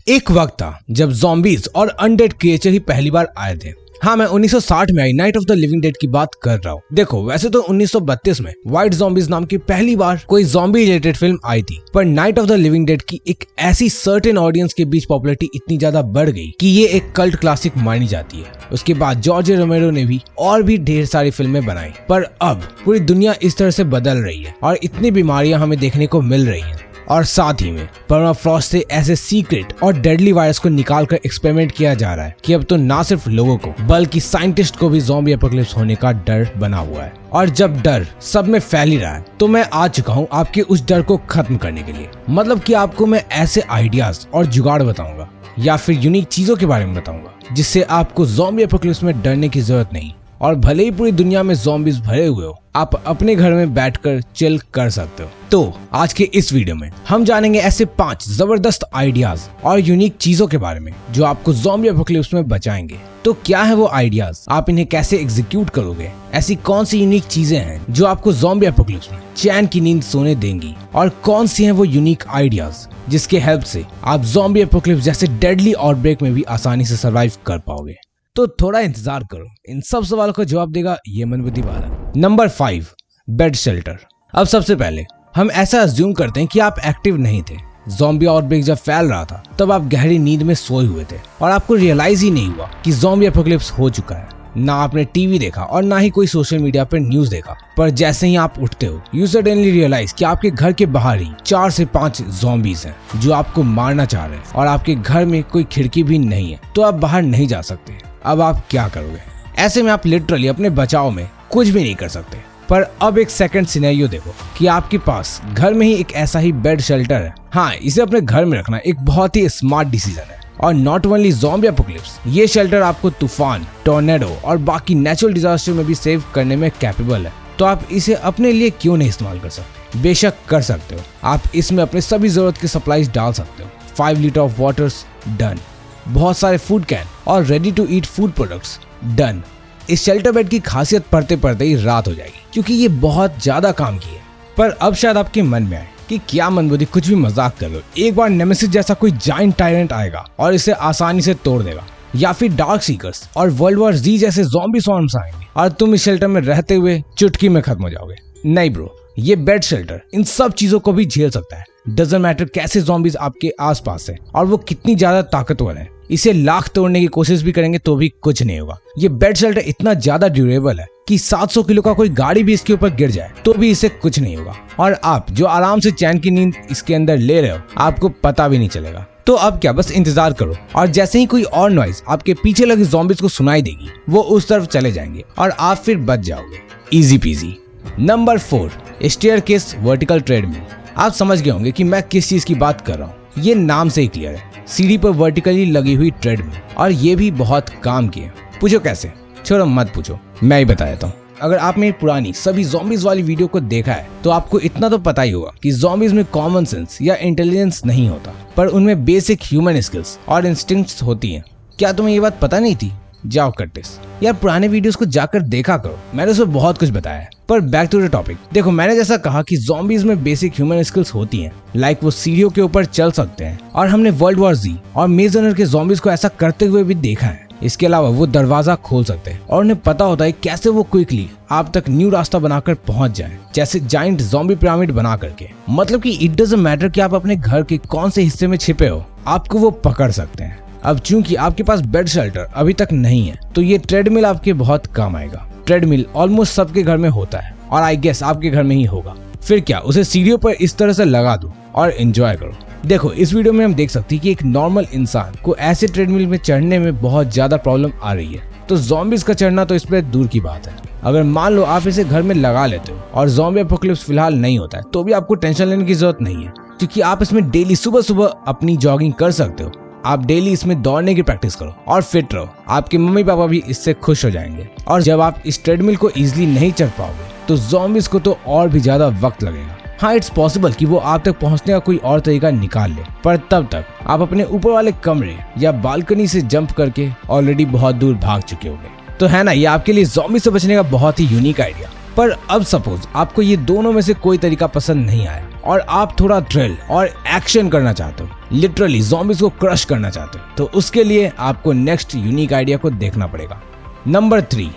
एक वक्त था जब ज़ॉम्बीज और अनडेड क्रिएचर ही पहली बार आए थे। हाँ, मैं 1960 में आई night of the living dead की बात कर रहा हूँ। देखो, वैसे तो 1932 में व्हाइट ज़ॉम्बीज नाम की पहली बार कोई ज़ॉम्बी रिलेटेड फिल्म आई थी, पर night of the living dead की एक ऐसी सर्टेन ऑडियंस के बीच पॉपुलैरिटी इतनी ज्यादा बढ़ गई कि ये एक कल्ट क्लासिक मानी जाती है। उसके बाद जॉर्ज रोमेरो ने भी और भी ढेर सारी फिल्में बनाई, पर अब पूरी दुनिया इस तरह से बदल रही है और इतनी बीमारियां हमें देखने को मिल रही हैं। और साथ ही में परमाफ्रॉस्ट से ऐसे सीक्रेट और डेडली वायरस को निकालकर एक्सपेरिमेंट किया जा रहा है कि अब तो ना सिर्फ लोगों को बल्कि साइंटिस्ट को भी ज़ॉम्बी एपोकलिप्स होने का डर बना हुआ है। और जब डर सब में फैल ही रहा है तो मैं आ चुका हूँ आपके उस डर को खत्म करने के लिए। मतलब कि आपको मैं ऐसे आइडियाज और जुगाड़ बताऊंगा या फिर यूनिक चीजों के बारे में बताऊंगा जिससे आपको ज़ॉम्बी एपोकलिप्स में डरने की जरूरत नहीं। और भले ही पूरी दुनिया में ज़ॉम्बीज भरे हुए हो, आप अपने घर में बैठकर चिल कर सकते हो। तो आज के इस वीडियो में हम जानेंगे ऐसे 5 जबरदस्त आइडियाज और यूनिक चीजों के बारे में जो आपको ज़ॉम्बी एपोकलिप्स में बचाएंगे। तो क्या है वो आइडियाज, आप इन्हें कैसे एग्जीक्यूट करोगे, ऐसी कौन सी यूनिक चीजें हैं जो आपको ज़ॉम्बी एपोकलिप्स में चैन की नींद सोने देंगी, और कौन सी हैं वो यूनिक आइडियाज जिसके हेल्प से आप ज़ॉम्बी एपोकलिप्स जैसे डेडली आउटब्रेक में भी आसानी से सर्वाइव कर पाओगे। तो थोड़ा इंतजार करो, इन सब सवालों का जवाब देगा ये मनबुद्धि बालक। Number 5, bed shelter. अब सबसे पहले हम ऐसा अज्यूम करते हैं कि आप एक्टिव नहीं थे। ज़ॉम्बी आउटब्रेक जब फैल रहा था तब आप गहरी नींद में सोए हुए थे और आपको रियलाइज ही नहीं हुआ कि ज़ॉम्बी एपोकलिप्स हो चुका है। ना आपने टीवी देखा और ना ही कोई सोशल मीडिया पर न्यूज देखा, पर जैसे ही आप उठते हो यू सडनली रियलाइज कि आपके घर के बाहर ही 4 से 5 ज़ॉम्बीज हैं जो आपको मारना चाह रहे हैं और आपके घर में कोई खिड़की भी नहीं है, तो आप बाहर नहीं जा सकते। अब आप क्या करोगे? ऐसे में आप लिटरली अपने बचाव में कुछ भी नहीं कर सकते। पर अब एक सेकंड सिनेरियो देखो कि आपके पास घर में ही एक ऐसा ही बेड शेल्टर है। हाँ, इसे अपने घर में रखना एक बहुत ही स्मार्ट डिसीजन है। और नॉट ओनली ज़ॉम्बी एपोकलिप्स, ये शेल्टर आपको तूफान, टॉर्नेडो और बाकी नेचुरल डिजास्टर में भी सेव करने में कैपेबल है। तो आप इसे अपने लिए क्यों नहीं इस्तेमाल कर सकते? बेशक कर सकते हो। आप इसमें अपने सभी जरूरत के सप्लाईज डाल सकते हो। 5 लीटर ऑफ वाटर्स डन, बहुत सारे फूड कैन और ready to eat food products done. इस शेल्टर बेड की खासियत पढ़ते पढ़ते ही रात हो जाएगी क्योंकि ये बहुत ज्यादा काम की है। पर अब शायद आपके मन में आए कि क्या मनबुद्धि, कुछ भी मजाक कर लो, एक बार नेमेसिस जैसा कोई जायंट टायरेंट आएगा और इसे आसानी से तोड़ देगा, या फिर डार्क सीकर्स और वर्ल्ड वॉर Z जैसे ज़ॉम्बी स्वॉर्म्स आएंगे और तुम इस शेल्टर में रहते हुए चुटकी में खत्म हो जाओगे। नहीं ब्रो, ये बेड शेल्टर इन सब चीजों को भी झेल सकता है। डजंट मैटर कैसे ज़ॉम्बीज आपके आसपास है और वो कितनी ज्यादा ताकतवर है, इसे लाख तोड़ने की कोशिश भी करेंगे तो भी कुछ नहीं होगा। ये बेड शेल्टर इतना ज्यादा ड्यूरेबल है कि 700 किलो का कोई गाड़ी भी इसके ऊपर गिर जाए तो भी इसे कुछ नहीं होगा। और आप जो आराम से चैन की नींद इसके अंदर ले रहे हो, आपको पता भी नहीं चलेगा। तो अब क्या, बस इंतजार करो और जैसे ही कोई और नॉइज आपके पीछे लगे ज़ॉम्बीज को सुनाई देगी, वो उस तरफ चले जाएंगे और आप फिर बच जाओगे। Easy PG. Number 4, staircase vertical treadmill. आप समझ गए होंगे कि मैं किस चीज की बात कर रहा हूँ। ये नाम से ही क्लियर है, सीढ़ी पर वर्टिकली लगी हुई ट्रेडमिल, और ये भी बहुत काम की है। पूछो कैसे? छोड़ो मत पूछो, मैं ही बता देता हूँ। अगर आपने पुरानी सभी ज़ॉम्बीज वाली वीडियो को देखा है तो आपको इतना तो पता ही होगा कि ज़ॉम्बीज में कॉमन सेंस या इंटेलिजेंस नहीं होता, पर उनमें बेसिक ह्यूमन स्किल्स और इंस्टिंक्ट्स होती हैं। क्या तुम्हें ये बात पता नहीं थी? जाओ कट्टिस यार, पुराने वीडियोस को जाकर देखा करो, मैंने उसमें बहुत कुछ बताया है। पर बैक टू द टॉपिक। देखो, मैंने जैसा कहा कि ज़ॉम्बीज में बेसिक ह्यूमन स्किल्स होती हैं, लाइक वो सीढ़ियों के ऊपर चल सकते हैं, और हमने वर्ल्ड वॉर Z और मेज रनर के ज़ॉम्बीज को ऐसा करते हुए भी देखा है। इसके अलावा वो दरवाजा खोल सकते हैं और उन्हें पता होता है कैसे वो क्विकली आप तक न्यू रास्ता बनाकर पहुंच जाए, जैसे जाइंट ज़ॉम्बी पिरामिड बना करके। मतलब कि इट डजंट मैटर कि आप अपने घर के कौन से हिस्से में छिपे हो, आपको वो पकड़ सकते हैं। अब चूंकि आपके पास बेड शेल्टर अभी तक नहीं है तो ये ट्रेडमिल आपके बहुत काम आएगा। ट्रेडमिल ऑलमोस्ट सबके घर में होता है और आई गेस आपके घर में ही होगा। फिर क्या, उसे सीढ़ियों पर इस तरह से लगा दो और एंजॉय करो। देखो, इस वीडियो में हम देख सकते हैं कि एक नॉर्मल इंसान को ऐसे ट्रेडमिल में चढ़ने में बहुत ज्यादा प्रॉब्लम आ रही है, तो ज़ॉम्बीज का चढ़ना तो इस पर दूर की बात है। अगर मान लो आप इसे घर में लगा लेते हो और ज़ॉम्बी एपोकलिप्स फिलहाल नहीं होता है, तो भी आपको टेंशन लेने की जरूरत नहीं है, क्योंकि आप इसमें डेली सुबह सुबह अपनी जॉगिंग कर सकते हो। आप डेली इसमें दौड़ने की प्रैक्टिस करो और फिट रहो। आपके मम्मी पापा भी इससे खुश हो जाएंगे। और जब आप इस ट्रेडमिल को इजीली नहीं चढ़ पाओगे तो ज़ॉम्बीज को तो और भी ज्यादा वक्त लगेगा। हाँ, इट्स पॉसिबल कि वो आप तक पहुंचने का कोई और तरीका निकाल ले, पर तब तक आप अपने ऊपर वाले कमरे या बालकनी से जंप करके ऑलरेडी बहुत दूर भाग चुके होंगे। तो है ना, ये आपके लिए ज़ॉम्बी से बचने का बहुत ही यूनिक आइडिया। पर अब सपोज आपको ये दोनों में से कोई तरीका पसंद नहीं आया और आप थोड़ा थ्रिल और एक्शन करना चाहते हो, लिटरली ज़ॉम्बीज को क्रश करना चाहते हो, तो उसके लिए आपको नेक्स्ट यूनिक आइडिया को देखना पड़ेगा। Number 3,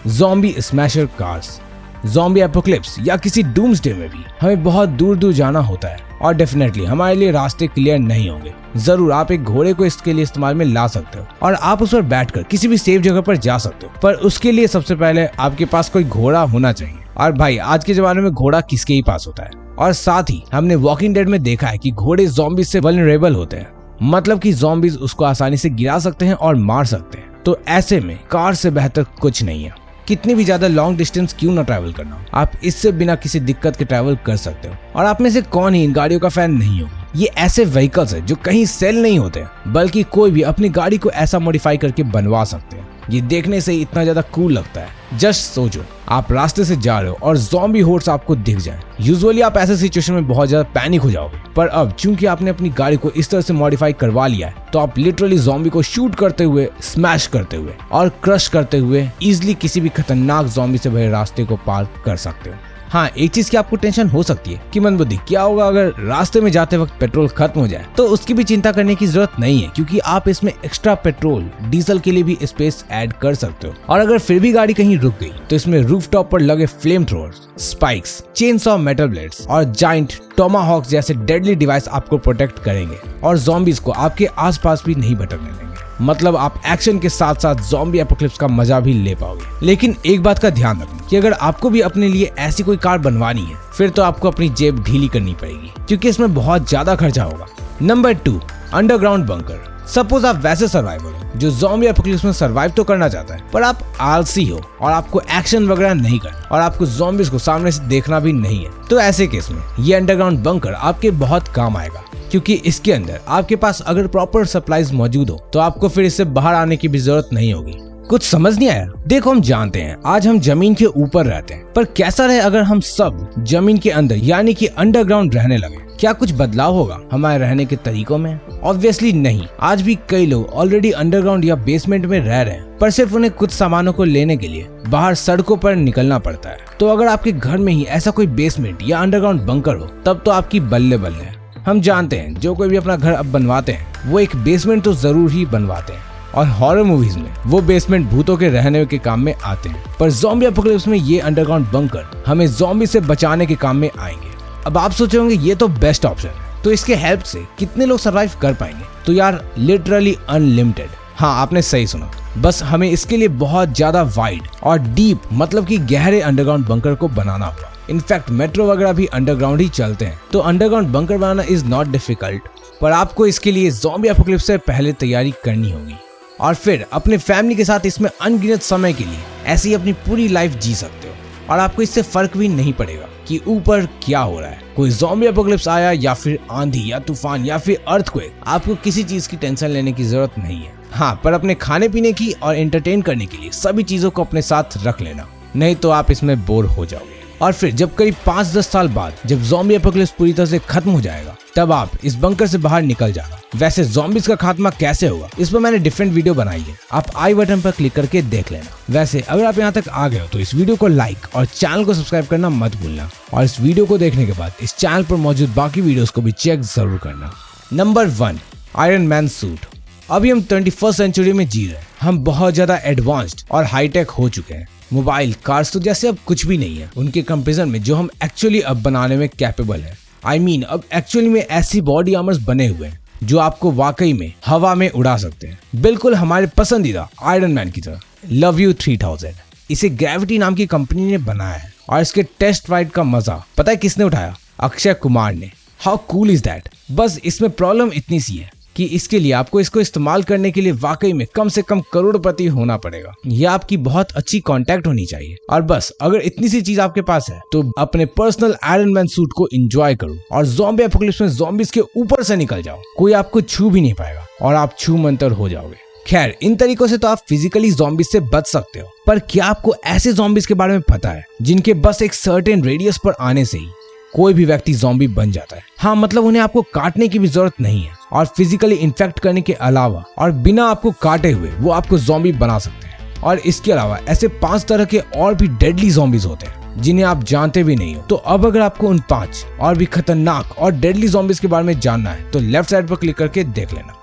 zombie smasher cars. Zombie apocalypse या किसी डूम्सडे में भी हमें बहुत दूर दूर जाना होता है और डेफिनेटली हमारे लिए रास्ते क्लियर नहीं होंगे। जरूर आप एक घोड़े को इसके लिए इस्तेमाल में ला सकते हो और आप उस पर बैठकर किसी भी सेफ जगह पर जा सकते हो, पर उसके लिए सबसे पहले आपके पास कोई घोड़ा होना चाहिए। और भाई आज के जमाने में घोड़ा किसके ही पास होता है। और साथ ही हमने वॉकिंग डेड में देखा है कि घोड़े ज़ॉम्बीज से वल्नरेबल होते हैं, मतलब कि ज़ॉम्बीज उसको आसानी से गिरा सकते हैं और मार सकते हैं। तो ऐसे में कार से बेहतर कुछ नहीं है। कितनी भी ज्यादा लॉन्ग डिस्टेंस क्यों ना ट्रैवल करना हो, आप इससे बिना किसी दिक्कत के ट्रैवल कर सकते हो। और आप में से कौन ही इन गाड़ियों का फैन नहीं हो। ये ऐसे व्हीकल्स है जो कहीं सेल नहीं होते, बल्कि कोई भी अपनी गाड़ी को ऐसा मॉडिफाई करके बनवा सकते हैं। ये देखने से ही इतना ज्यादा कूल लगता है। जस्ट सोचो, आप रास्ते से जा रहे हो और ज़ॉम्बी होर्ड्स आपको दिख जाए। यूजुअली आप ऐसे सिचुएशन में बहुत ज्यादा पैनिक हो जाओगे, पर अब चूंकि आपने अपनी गाड़ी को इस तरह से मॉडिफाई करवा लिया है, तो आप लिटरली ज़ॉम्बी को शूट करते हुए, स्मैश करते हुए और क्रश करते हुए इजिली किसी भी खतरनाक ज़ॉम्बी से भरे रास्ते को पार कर सकते हो। हाँ, एक चीज की आपको टेंशन हो सकती है कि मंदबुद्धि क्या होगा अगर रास्ते में जाते वक्त पेट्रोल खत्म हो जाए। तो उसकी भी चिंता करने की जरूरत नहीं है, क्योंकि आप इसमें एक्स्ट्रा पेट्रोल, डीजल के लिए भी स्पेस ऐड कर सकते हो। और अगर फिर भी गाड़ी कहीं रुक गई तो इसमें रूफटॉप पर लगे flame throwers, spikes, chainsaw metal blades और जाइंट टोमाहॉक जैसे डेडली डिवाइस आपको प्रोटेक्ट करेंगे और ज़ॉम्बीज को आपके आसपास भी नहीं भटकने देंगे। मतलब आप एक्शन के साथ साथ ज़ॉम्बी एपोकलिप्स का मजा भी ले पाओगे। लेकिन एक बात का ध्यान रखना कि अगर आपको भी अपने लिए ऐसी कोई कार बनवानी है, फिर तो आपको अपनी जेब ढीली करनी पड़ेगी, क्योंकि इसमें बहुत ज्यादा खर्चा होगा। Number 2, underground bunker. सपोज आप वैसे सर्वाइवर हो जो ज़ॉम्बी एपोकलिप्स में सर्वाइव तो करना चाहता है, पर आप आलसी हो और आपको एक्शन वगैरह नहीं करना और आपको ज़ॉम्बीज को सामने से देखना भी नहीं है। तो ऐसे केस में ये अंडरग्राउंड बंकर आपके बहुत काम आएगा, क्योंकि इसके अंदर आपके पास अगर प्रॉपर सप्लाईज मौजूद हो तो आपको फिर इससे बाहर आने की भी जरूरत नहीं होगी। कुछ समझ नहीं आया? देखो, हम जानते हैं आज हम जमीन के ऊपर रहते हैं, पर कैसा रहे अगर हम सब जमीन के अंदर यानी कि अंडरग्राउंड रहने लगे? क्या कुछ बदलाव होगा हमारे रहने के तरीकों में? ऑब्वियसली नहीं। आज भी कई लोग ऑलरेडी अंडरग्राउंड या बेसमेंट में रह रहे हैं, पर सिर्फ उन्हें कुछ सामानों को लेने के लिए बाहर सड़कों पर निकलना पड़ता है। तो अगर आपके घर में ही ऐसा कोई बेसमेंट या अंडरग्राउंड बंकर हो, तब तो आपकी बल्ले बल्ले है। हम जानते हैं जो कोई भी अपना घर अब बनवाते हैं वो एक बेसमेंट तो जरूर ही बनवाते हैं, और हॉरर मूवीज में वो बेसमेंट भूतों के रहने के काम में आते हैं, पर ज़ॉम्बी एपोकलिप्स में ये अंडरग्राउंड बंकर हमें ज़ॉम्बी से बचाने के काम में आएंगे। अब आप सोचे होंगे ये तो बेस्ट ऑप्शन है, तो इसके हेल्प से कितने लोग सर्वाइव कर पाएंगे? तो यार लिटरली अनलिमिटेड। हाँ, आपने सही सुना। बस हमें इसके लिए बहुत ज्यादा वाइड और डीप, मतलब कि गहरे अंडरग्राउंड बंकर को बनाना होगा। इनफैक्ट मेट्रो वगैरह भी अंडरग्राउंड ही चलते हैं, तो underground bunker banana is not difficult, पर आपको इसके लिए ज़ॉम्बी एपोकलिप्स से पहले तैयारी करनी होगी और फिर अपने फैमिली के साथ इसमें अनगिनत समय के लिए ऐसे ही अपनी पूरी लाइफ जी सकते हो। और आपको इससे फर्क भी नहीं पड़ेगा कि ऊपर क्या हो रहा है, कोई ज़ॉम्बी एपोकलिप्स आया या फिर आंधी या तूफान या फिर अर्थक्वेक, आपको किसी चीज की टेंशन लेने की जरूरत नहीं है। हाँ, पर अपने खाने पीने की और एंटरटेन करने के लिए सभी चीजों को अपने साथ रख लेना, नहीं तो आप इसमें बोर हो जाओगे। और फिर जब करीब 5-10 साल बाद जब ज़ॉम्बी एपोकलिप्स पूरी तरह से खत्म हो जाएगा, तब आप इस बंकर से बाहर निकल जाना। वैसे ज़ॉम्बीज का खात्मा कैसे होगा, इस पर मैंने डिफरेंट वीडियो बनाई है, आप आई बटन पर क्लिक करके देख लेना। वैसे अगर आप यहाँ तक आ गए हो तो इस वीडियो को लाइक और चैनल को सब्सक्राइब करना मत भूलना, और इस वीडियो को देखने के बाद इस चैनल पर मौजूद बाकी वीडियोस को भी चेक जरूर करना। Number 1, iron man suit. अभी हम 21st सेंचुरी में जी रहे हैं, हम बहुत ज्यादा एडवांस्ड और हाईटेक हो चुके हैं। मोबाइल, कार्स तो जैसे अब कुछ भी नहीं है उनके कंपेरिजन में जो हम एक्चुअली अब बनाने में कैपेबल है। I mean, अब एक्चुअली में ऐसी बॉडी आर्मर्स बने हुए हैं जो आपको वाकई में हवा में उड़ा सकते हैं, बिल्कुल हमारे पसंदीदा आयरन मैन की तरह। Love you 3000। इसे ग्रेविटी नाम की कंपनी ने बनाया है, और इसके टेस्ट राइड का मजा पता है किसने उठाया? अक्षय कुमार ने। How cool is that. बस इसमें प्रॉब्लम इतनी सी है कि इसके लिए आपको इसको इस्तेमाल करने के लिए वाकई में कम से कम करोड़पति होना पड़ेगा, या आपकी बहुत अच्छी कांटेक्ट होनी चाहिए। और बस अगर इतनी सी चीज आपके पास है तो अपने पर्सनल आयरन मैन सूट को एंजॉय करो और ज़ॉम्बी एपोकलिप्स में ज़ॉम्बीज के ऊपर से निकल जाओ। कोई आपको छू भी नहीं पाएगा और आप छू मंतर हो जाओगे। खैर, इन तरीकों से तो आप फिजिकली ज़ॉम्बीज से बच सकते हो, पर क्या आपको ऐसे ज़ॉम्बीज के बारे में पता है जिनके बस एक सर्टेन रेडियस पर आने से ही कोई भी व्यक्ति ज़ॉम्बी बन जाता है? हाँ, मतलब उन्हें आपको काटने की भी जरूरत नहीं है, और फिजिकली इन्फेक्ट करने के अलावा और बिना आपको काटे हुए वो आपको ज़ॉम्बी बना सकते हैं। और इसके अलावा ऐसे 5 तरह के और भी डेडली ज़ॉम्बीज होते हैं जिन्हें आप जानते भी नहीं हो। तो अब अगर आपको उन 5 और भी खतरनाक और डेडली ज़ॉम्बीज के बारे में जानना है तो लेफ्ट साइड पर क्लिक करके देख लेना।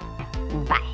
बाय।